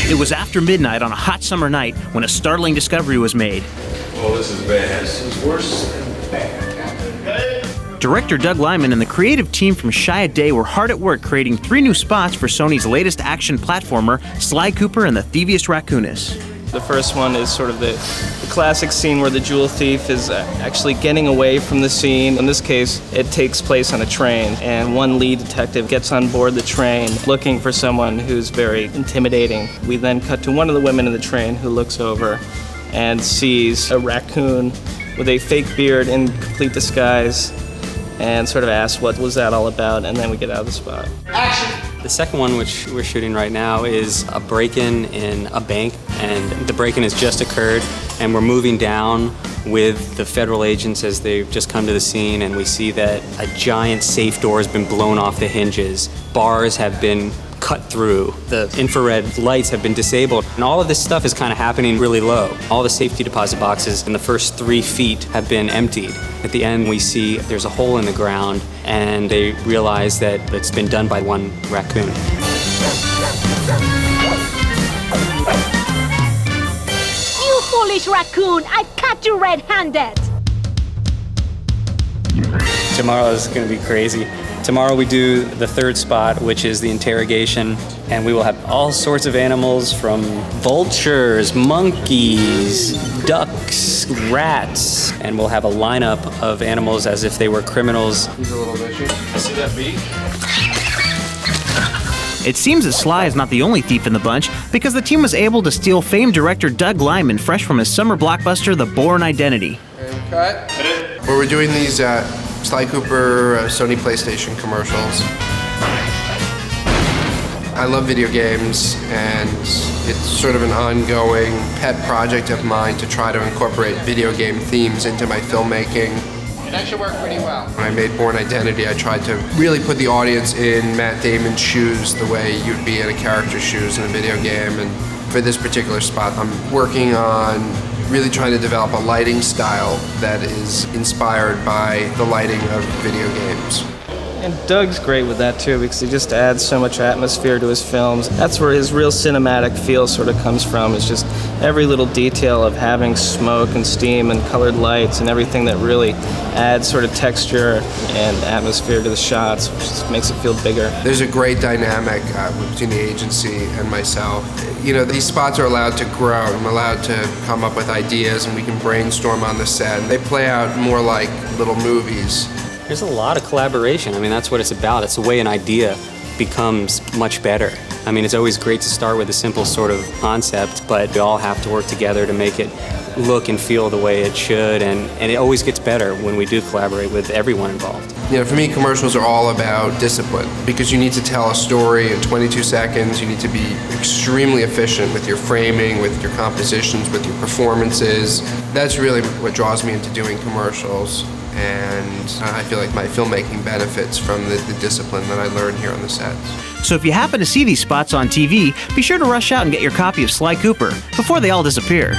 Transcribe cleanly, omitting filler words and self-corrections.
It was after midnight on a hot summer night when a startling discovery was made. Oh, this is bad. This is worse than bad. Director Doug Liman and the creative team from Shy a Day were hard at work creating 3 new spots for Sony's latest action platformer, Sly Cooper and the Thievius Raccoonus. The first one is sort of the classic scene where the jewel thief is actually getting away from the scene. In this case, it takes place on a train, and one lead detective gets on board the train looking for someone who's very intimidating. We then cut to one of the women in the train who looks over and sees a raccoon with a fake beard in complete disguise and sort of asks what was that all about, and then we get out of the spot. Action! The second one, which we're shooting right now, is a break-in in a bank, and the break-in has just occurred, and we're moving down with the federal agents as they've just come to the scene, and we see that a giant safe door has been blown off the hinges. Bars have been cut through. The infrared lights have been disabled. And all of this stuff is kind of happening really low. All the safety deposit boxes in the first 3 feet have been emptied. At the end, we see there's a hole in the ground, and they realize that it's been done by one raccoon. You foolish raccoon! I caught you red-handed! Tomorrow is going to be crazy. Tomorrow we do the third spot, which is the interrogation, and we will have all sorts of animals from vultures, monkeys, ducks, rats, and we'll have a lineup of animals as if they were criminals. He's a little bitchy. I see that beak. It seems that Sly is not the only thief in the bunch, because the team was able to steal famed director Doug Liman fresh from his summer blockbuster, The Bourne Identity. And cut. Where we're doing these Sly Cooper Sony PlayStation commercials. I love video games, and it's sort of an ongoing pet project of mine to try to incorporate video game themes into my filmmaking. It actually worked pretty well. When I made Bourne Identity, I tried to really put the audience in Matt Damon's shoes the way you'd be in a character's shoes in a video game. And for this particular spot, I'm working on really trying to develop a lighting style that is inspired by the lighting of video games. And Doug's great with that too, because he just adds so much atmosphere to his films. That's where his real cinematic feel sort of comes from. It's just every little detail of having smoke and steam and colored lights and everything that really adds sort of texture and atmosphere to the shots, which just makes it feel bigger. There's a great dynamic between the agency and myself. You know, these spots are allowed to grow. I'm allowed to come up with ideas, and we can brainstorm on the set. They play out more like little movies. There's a lot of collaboration. I mean, that's what it's about. It's the way an idea becomes much better. I mean, it's always great to start with a simple sort of concept, but we all have to work together to make it look and feel the way it should, and it always gets better when we do collaborate with everyone involved. You know, for me, commercials are all about discipline, because you need to tell a story in 22 seconds. You need to be extremely efficient with your framing, with your compositions, with your performances. That's really what draws me into doing commercials. And I feel like my filmmaking benefits from the discipline that I learned here on the sets. So if you happen to see these spots on TV, be sure to rush out and get your copy of Sly Cooper before they all disappear.